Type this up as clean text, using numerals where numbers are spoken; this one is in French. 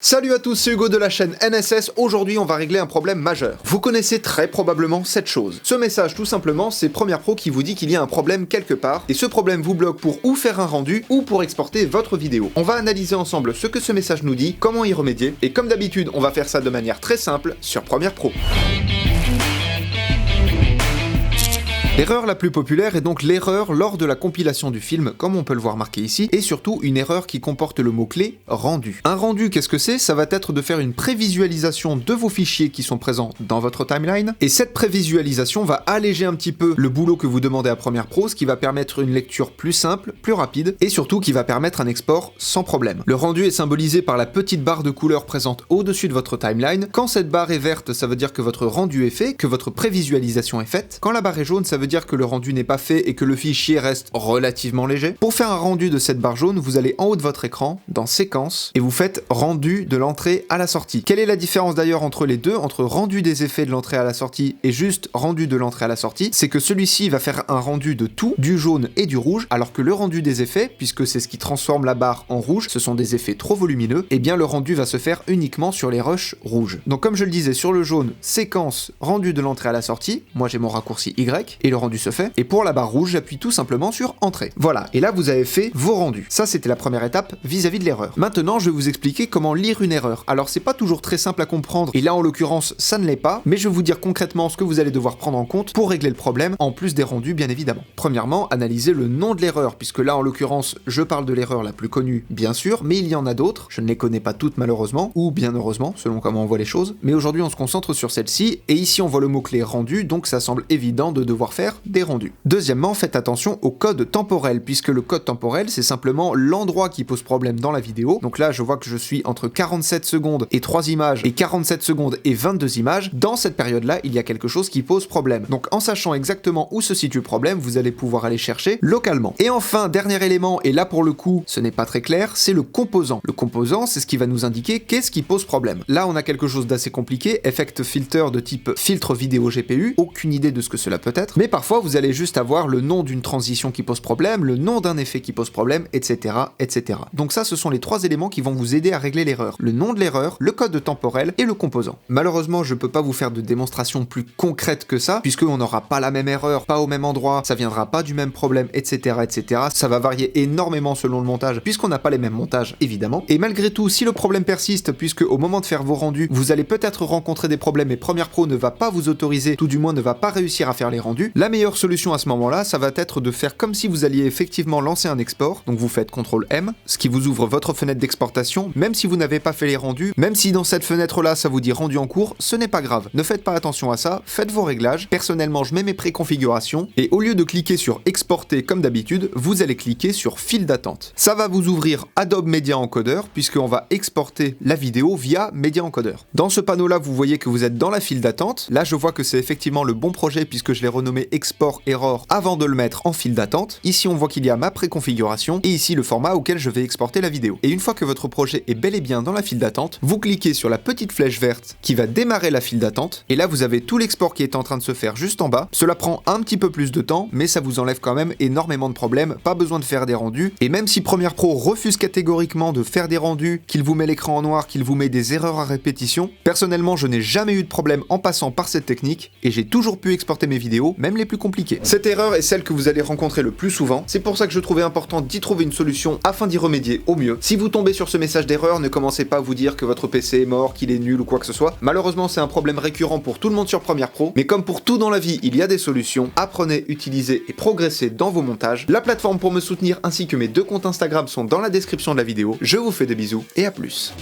Salut à tous, c'est Hugo de la chaîne NSS. Aujourd'hui, on va régler un problème majeur. Vous connaissez très probablement cette chose. Ce message, tout simplement, c'est Premiere Pro qui vous dit qu'il y a un problème quelque part, et ce problème vous bloque pour ou faire un rendu, ou pour exporter votre vidéo. On va analyser ensemble ce que ce message nous dit, comment y remédier, et comme d'habitude, on va faire ça de manière très simple sur Premiere Pro. L'erreur la plus populaire est donc l'erreur lors de la compilation du film, comme on peut le voir marqué ici, et surtout une erreur qui comporte le mot-clé « rendu ». Un rendu, qu'est-ce que c'est? Ça va être de faire une prévisualisation de vos fichiers qui sont présents dans votre timeline, et cette prévisualisation va alléger un petit peu le boulot que vous demandez à Premiere Pro, ce qui va permettre une lecture plus simple, plus rapide, et surtout qui va permettre un export sans problème. Le rendu est symbolisé par la petite barre de couleur présente au-dessus de votre timeline. Quand cette barre est verte, ça veut dire que votre rendu est fait, que votre prévisualisation est faite. Quand la barre est jaune, ça veut dire que le rendu n'est pas fait et que le fichier reste relativement léger. Pour faire un rendu de cette barre jaune, vous allez en haut de votre écran, dans Séquence, et vous faites rendu de l'entrée à la sortie. Quelle est la différence d'ailleurs entre les deux, entre rendu des effets de l'entrée à la sortie et juste rendu de l'entrée à la sortie? C'est que celui-ci va faire un rendu de tout, du jaune et du rouge, alors que le rendu des effets, puisque c'est ce qui transforme la barre en rouge, ce sont des effets trop volumineux, et bien le rendu va se faire uniquement sur les rushs rouges. Donc comme je le disais, sur le jaune, Séquence, rendu de l'entrée à la sortie, moi j'ai mon raccourci Y, et le rendu se fait, et pour la barre rouge, j'appuie tout simplement sur Entrée. Voilà, et là vous avez fait vos rendus. Ça c'était la première étape vis-à-vis de l'erreur. Maintenant, je vais vous expliquer comment lire une erreur. Alors c'est pas toujours très simple à comprendre, et là en l'occurrence ça ne l'est pas, mais je vais vous dire concrètement ce que vous allez devoir prendre en compte pour régler le problème, en plus des rendus bien évidemment. Premièrement, analysez le nom de l'erreur, puisque là en l'occurrence, je parle de l'erreur la plus connue, bien sûr, mais il y en a d'autres, je ne les connais pas toutes malheureusement, ou bien heureusement, selon comment on voit les choses, mais aujourd'hui on se concentre sur celle-ci, et ici on voit le mot-clé rendu, donc ça semble évident de devoir faire des rendus. Deuxièmement, faites attention au code temporel, puisque le code temporel, c'est simplement l'endroit qui pose problème dans la vidéo. Donc là, je vois que je suis entre 47 secondes et 3 images, et 47 secondes et 22 images. Dans cette période-là, il y a quelque chose qui pose problème. Donc en sachant exactement où se situe le problème, vous allez pouvoir aller chercher localement. Et enfin, dernier élément, et là pour le coup, ce n'est pas très clair, c'est le composant. Le composant, c'est ce qui va nous indiquer qu'est-ce qui pose problème. Là, on a quelque chose d'assez compliqué, effect filter de type filtre vidéo GPU, aucune idée de ce que cela peut être, mais parfois vous allez juste avoir le nom d'une transition qui pose problème, le nom d'un effet qui pose problème, etc., etc. Donc ça, ce sont les trois éléments qui vont vous aider à régler l'erreur. Le nom de l'erreur, le code temporel et le composant. Malheureusement, je peux pas vous faire de démonstration plus concrète que ça, puisqu'on n'aura pas la même erreur, pas au même endroit, ça viendra pas du même problème, etc., etc. Ça va varier énormément selon le montage, puisqu'on n'a pas les mêmes montages, évidemment. Et malgré tout, si le problème persiste, puisque au moment de faire vos rendus, vous allez peut-être rencontrer des problèmes et Premiere Pro ne va pas vous autoriser, tout du moins ne va pas réussir à faire les rendus, la meilleure solution à ce moment-là, ça va être de faire comme si vous alliez effectivement lancer un export, donc vous faites CTRL M, ce qui vous ouvre votre fenêtre d'exportation, même si vous n'avez pas fait les rendus, même si dans cette fenêtre-là ça vous dit rendu en cours, ce n'est pas grave, ne faites pas attention à ça, faites vos réglages, personnellement je mets mes préconfigurations, et au lieu de cliquer sur exporter comme d'habitude, vous allez cliquer sur file d'attente. Ça va vous ouvrir Adobe Media Encoder, puisqu'on va exporter la vidéo via Media Encoder. Dans ce panneau-là, vous voyez que vous êtes dans la file d'attente, là je vois que c'est effectivement le bon projet puisque je l'ai renommé Export Error avant de le mettre en file d'attente. Ici on voit qu'il y a ma préconfiguration et ici le format auquel je vais exporter la vidéo. Et une fois que votre projet est bel et bien dans la file d'attente, vous cliquez sur la petite flèche verte qui va démarrer la file d'attente et là vous avez tout l'export qui est en train de se faire juste en bas. Cela prend un petit peu plus de temps mais ça vous enlève quand même énormément de problèmes, pas besoin de faire des rendus et même si Premiere Pro refuse catégoriquement de faire des rendus, qu'il vous met l'écran en noir, qu'il vous met des erreurs à répétition, personnellement je n'ai jamais eu de problème en passant par cette technique et j'ai toujours pu exporter mes vidéos, même les plus compliquées. Cette erreur est celle que vous allez rencontrer le plus souvent, c'est pour ça que je trouvais important d'y trouver une solution afin d'y remédier au mieux. Si vous tombez sur ce message d'erreur, ne commencez pas à vous dire que votre PC est mort, qu'il est nul ou quoi que ce soit. Malheureusement, c'est un problème récurrent pour tout le monde sur Premiere Pro, mais comme pour tout dans la vie, il y a des solutions. Apprenez, utilisez et progressez dans vos montages. La plateforme pour me soutenir ainsi que mes 2 comptes Instagram sont dans la description de la vidéo. Je vous fais des bisous et à plus.